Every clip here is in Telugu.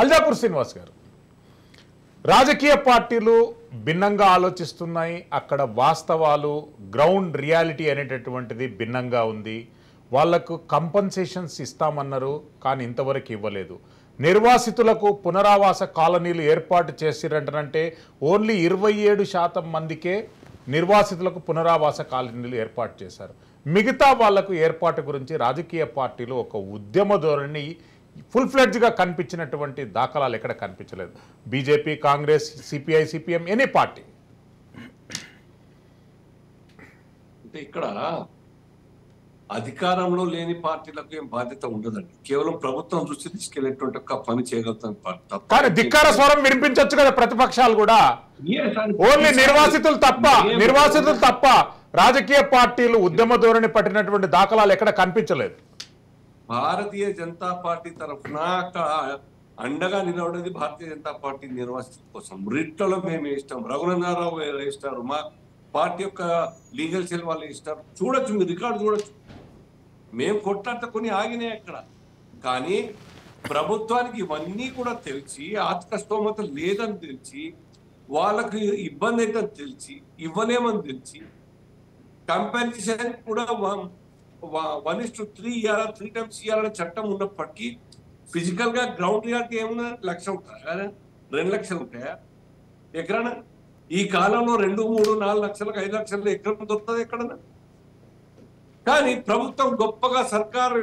అల్జాపూర్ శ్రీనివాస్ గారు, రాజకీయ పార్టీలు భిన్నంగా ఆలోచిస్తున్నాయి. అక్కడ వాస్తవాలు, గ్రౌండ్ రియాలిటీ అనేటటువంటిది భిన్నంగా ఉంది. వాళ్లకు కంపన్సేషన్స్ ఇస్తామన్నారు, కానీ ఇంతవరకు ఇవ్వలేదు. నిర్వాసితులకు పునరావాస కాలనీలు ఏర్పాటు చేసిరంటే ఓన్లీ 27% మందికే నిర్వాసితులకు పునరావాస కాలనీలు ఏర్పాటు చేశారు. మిగతా వాళ్లకు ఏర్పాటు గురించి రాజకీయ పార్టీలు ఒక ఉద్యమ ధోరణి ఫుల్ ఫ్లెడ్జ్గా కనిపించినటువంటి దాఖలాలు ఎక్కడ కనిపించలేదు. BJP, Congress, CPI, CPM, any party. అంటే ఇక్కడ అధికారంలో లేని పార్టీలకు ఏం బాధ్యత ఉండదండి. కేవలం ప్రభుత్వం దృష్టి తీసుకెళ్లేటువంటి ఒక పని చేయగలుగుతాం. కానీ ధిక్కార స్వరం వినిపించవచ్చు కదా ప్రతిపక్షాలు కూడా. ఓన్లీ నిర్వాసితులు తప్ప రాజకీయ పార్టీలు ఉద్యమ ధోరణి పట్టినటువంటి దాఖలాలు ఎక్కడ కనిపించలేదు. భారతీయ జనతా పార్టీ తరఫున అండగా నిలబడేది భారతీయ జనతా పార్టీ నిర్వాసితుల కోసం. రిట్లలో మేము ఇష్టం, రఘునందరావు ఇస్తారు, మా పార్టీ యొక్క లీగల్ సెల్ వాళ్ళు ఇస్తారు. చూడొచ్చు, మీరు రికార్డు చూడొచ్చు. మేము కొట్లాడితే కొన్ని ఆగినాయి అక్కడ. కానీ ప్రభుత్వానికి ఇవన్నీ కూడా తెలిసి, ఆర్థిక స్తోమత లేదని తెలిసి, వాళ్ళకి ఇబ్బంది అయితే తెలిసి, ఇవ్వలేమని తెలిసి, కంపెన్సేషన్ కూడా 1:3 ఇవ్వాలా, 3 times ఇవ్వాలనే చట్టం ఉన్నప్పటికీ ఫిజికల్ గా గ్రౌండ్ రియాలిటీ ఏమన్నా 1,00,000 ఉంటాయా, 2 లక్షలు ఉంటాయా ఎకరానా? ఈ కాలంలో 2, 3, 4 లక్షలకు 5 లక్షలు ఎకరం దొరుకుతుంది ఎక్కడన్నా? కానీ ప్రభుత్వం గొప్పగా సర్కారు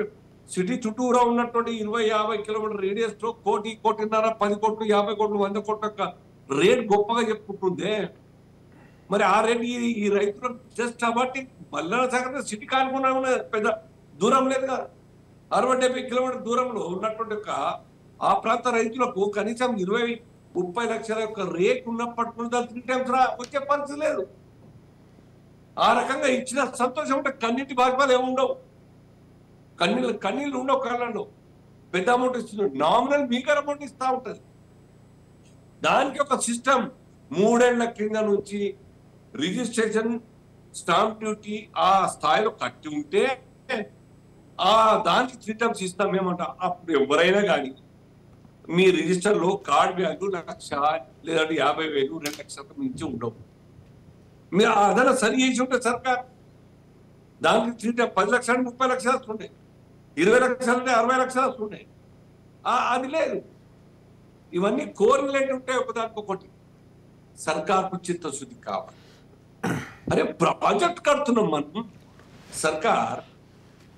సిటీ చుట్టూరా ఉన్నటువంటి 20-50 కిలోమీటర్ రేడియస్ లో 1 కోటి, 1.5 కోటి, 10 కోట్లు, 50 కోట్లు, 100 కోట్ల రేట్ గొప్పగా చెప్పుకుంటుందే. మరి ఆ రేట్ ఈ రైతులకు జస్ట్ కాబట్టి మల్లన సాగర్ సిటీ కానుకున్నా పెద్ద దూరం లేదు కదా. 60-70 కిలోమీటర్ దూరంలో ఉన్నటువంటి ఆ ప్రాంత రైతులకు కనీసం 20-30 లక్షల యొక్క రేట్ ఉన్నప్పటి నుండి 3 times వచ్చే పరిస్థితి లేదు. ఆ రకంగా ఇచ్చిన సంతోషం ఉంటే కన్నీటి బాధ్యతలు ఏముండవు, కన్నీళ్ళు ఉండవు కళ్ళలో. పెద్ద అమౌంట్ ఇస్తుంది, నామినల్ మీకర్ అమౌంట్ ఇస్తా ఉంటుంది. దానికి ఒక సిస్టమ్ 3 ఏళ్ల కింద నుంచి రిజిస్ట్రేషన్, స్టాంప్ డ్యూటీ ఆ స్థాయిలో కట్టి ఉంటే దానికి 3 times ఇస్తాం ఏమంట. అప్పుడు ఎవరైనా కానీ మీ రిజిస్టర్లో కార్డ్ బ్యాగ్ 1,00,000 లేదంటే 50,000, 2 లక్షలకు మించి ఉండవు. మీరు అదన సరి చేసి ఉంటే సర్కార్ దానికి 3 times 10 లక్షలు 30 లక్షలు వస్తుండే, 20 లక్షలు ఉంటే 60 లక్షలు వస్తుండే. అది లేదు. ఇవన్నీ కోరిలేట్ ఉంటాయి ఒకదానికొకటి. సర్కార్కు చిత్తశుద్ధి కావాలి. అరే ప్రాజెక్ట్ కడుతున్నాం మనం. సర్కార్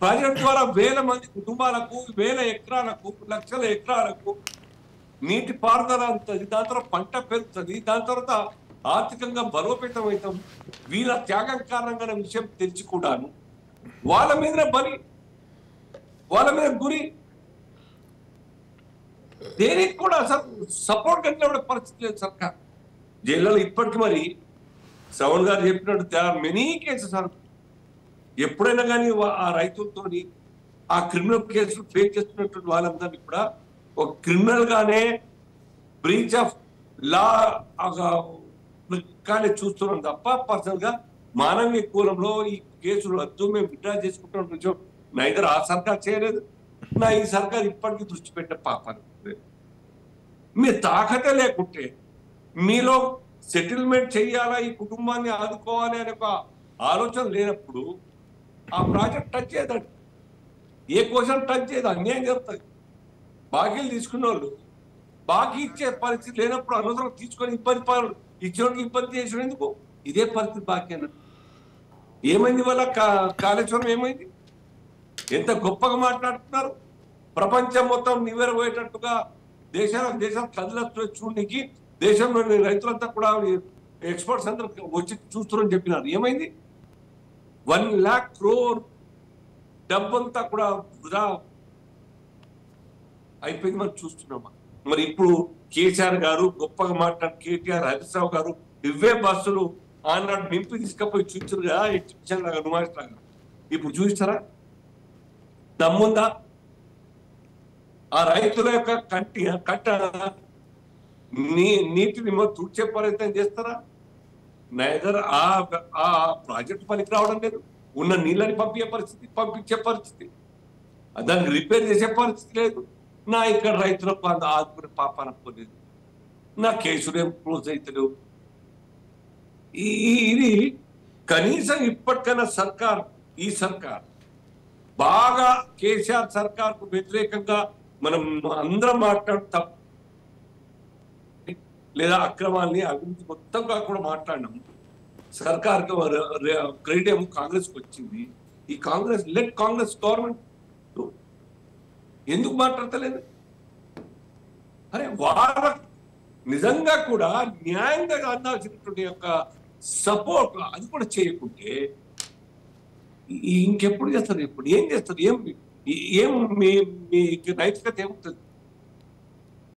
ప్రాజెక్ట్ ద్వారా 1000 మంది కుటుంబాలకు, 1000 ఎకరాలకు, లక్షల ఎకరాలకు నీటి పారుదల అవుతుంది. దాని తర్వాత పంట పెరుగుతుంది. దాని తర్వాత ఆర్థికంగా బలోపేతం అవుతాం. వీళ్ళ త్యాగం కారణంగా విషయం తెలిసి కూడాను వాళ్ళ మీద బలి, వాళ్ళ మీద గురి, దేనికి కూడా అసలు సపోర్ట్ కట్టిన పరిస్థితి లేదు సర్కార్. జైల్లో ఇప్పటికీ మరి శ్రవణ్ గారు చెప్పినట్టు దే ఆర్ మెనీ కేసెస్. ఎప్పుడైనా కానీ ఆ రైతులతో ఆ క్రిమినల్ కేసులు ఫేస్ చేస్తున్నటువంటి వాళ్ళందరినీ కూడా ఒక క్రిమినల్ గానే, బ్రీచ్ ఆఫ్ లా కానీ చూస్తున్నాం తప్ప పర్సనల్ గా మానవీయ కూలంలో ఈ కేసులు వద్దు, మేము విత్డ్రా చేసుకుంటున్న విషయం నా ఇద్దరు ఆ సర్కార్ చేయలేదు, నా ఈ సర్కార్ ఇప్పటికీ దృష్టి పెట్టే పాపాలు. మీ తాకతే లేకుంటే, మీలో సెటిల్మెంట్ చేయాలా, ఈ కుటుంబాన్ని ఆదుకోవాలి అనే ఒక ఆలోచన లేనప్పుడు ఆ ప్రాజెక్ట్ టచ్ చేయదండి. ఏ క్వశ్చన్ టచ్ చేయదు, అన్యాయం జరుగుతుంది. బాకీలు తీసుకున్న వాళ్ళు బాకీ ఇచ్చే పరిస్థితి లేనప్పుడు అనవసరం తీసుకొని ఇబ్బంది ఇచ్చేవాడికి ఇబ్బంది చేసిన ఎందుకు? ఇదే పరిస్థితి బాకీ అన్నట్టు. ఏమైంది వాళ్ళ కాళేశ్వరం ఏమైంది? ఎంత గొప్పగా మాట్లాడుతున్నారు. ప్రపంచం మొత్తం నివ్వెరపోయేటట్టుగా దేశాలు కదిలొచ్చు చూడడానికి దేశంలోని రైతులంతా కూడా ఎక్స్పర్ట్స్ అందరూ వచ్చి చూస్తున్నారని చెప్పినారు. ఏమైంది? 1 lakh crore డబ్బంతా కూడా వృధా అయిపోయింది మనం చూస్తున్నామా? మరి ఇప్పుడు కేసీఆర్ గారు గొప్పగా మాట్లాడు, కేటీఆర్, హరీష్ రావు గారు ఇవే బస్సులు ఆనాడు నింపి తీసుకపోయి చూస్తురుగా ఎగ్జిబిషన్ లాగా, నుమాయిష్ లాగా. ఇప్పుడు చూస్తారా? దమ్ముందా? ఆ రైతుల యొక్క కట్ట నీటిని తుడిచే ప్రయత్నం చేస్తారా? నైదర్ ఆ ప్రాజెక్ట్ పనికి రావడం లేదు, ఉన్న నీళ్ళని పంపించే పరిస్థితి, దానికి రిపేర్ చేసే పరిస్థితి లేదు. నా ఇక్కడ రైతులకు అంత ఆదుకునే పాపాన పోలేదు, నా కేసులు ఏం క్లోజ్ అవుతలేవు. ఇది కనీసం ఇప్పటికైనా ఈ సర్కార్ బాగా కేసీఆర్ సర్కార్కు వ్యతిరేకంగా మనం అందరం మాట్లాడు తప్పు లేదా అక్రమాల్ని అభివృద్ధి మొత్తంగా కూడా మాట్లాడినాం. సర్కార్కి క్రెడిట్ ఏమో కాంగ్రెస్కి వచ్చింది. ఈ కాంగ్రెస్ గవర్నమెంట్ ఎందుకు మాట్లాడతలేదు? అరే వాళ్ళ నిజంగా కూడా న్యాయంగా అందాల్సినటువంటి యొక్క సపోర్ట్ అది కూడా చేయకుంటే ఇంకెప్పుడు చేస్తారు? ఇప్పుడు ఏం చేస్తారు? ఏం మీ నైతికత ఏముంటుంది?